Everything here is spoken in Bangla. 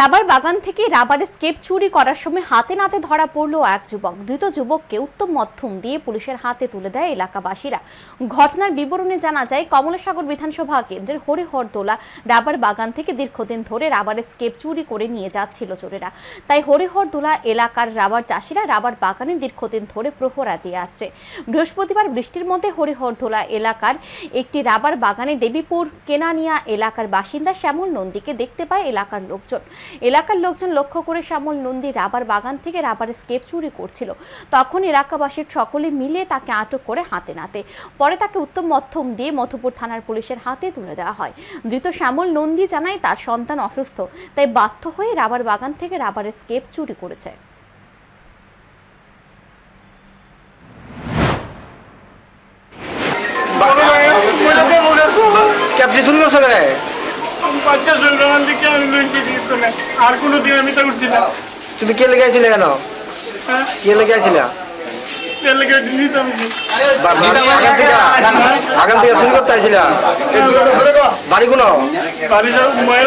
রাবার বাগান থেকে রাবারের স্কেপ চুরি করার সময় হাতে নাতে ধরা পড়ল এক যুবক। ধৃত যুবককে উত্তম মধ্যম দিয়ে পুলিশের হাতে তুলে দেয় এলাকাবাসীরা। ঘটনার বিবরণে জানা যায়, কমলাসাগর বিধানসভা কেন্দ্রের হরিহরদোলা রাবার বাগান থেকে দীর্ঘদিন ধরে রাবারের স্কেপ চুরি করে নিয়ে যাচ্ছিল চোরেরা। তাই হরিহরদোলা এলাকার রাবার চাষিরা রাবার বাগানে দীর্ঘদিন ধরে প্রহরা দিয়ে আসছে। বৃহস্পতিবার বৃষ্টির মধ্যে হরিহরদোলা এলাকার একটি রাবার বাগানে দেবীপুর কেনানিয়া এলাকার বাসিন্দা শ্যামল নন্দীকে দেখতে পায় এলাকার লোকজন। লক্ষ্য করে শ্যামল নন্দী রাবার বাগান থেকে রাবারের স্কেপ চুরি করছিল। তখন এলাকাবাসীর সকলে মিলে তাকে আটক করে হাতে নাতে। পরে তাকে উত্তম মধ্যম দিয়ে মধুপুর থানার পুলিশের হাতে তুলে দেওয়া হয়। ধৃত শ্যামল নন্দী জানায়, তার সন্তান অসুস্থ, তাই বাধ্য হয়ে রাবার বাগান থেকে রাবারের স্কেপ চুরি করেছে। আর কোনদিন আমি তো উঠছি না। তুমি কে লেগে আছিলে কেন? কে লেগে আছিলে? আগান থেকে শুরু করতে আইছিলা? বাড়ি কোন? বাড়ি মোবাইল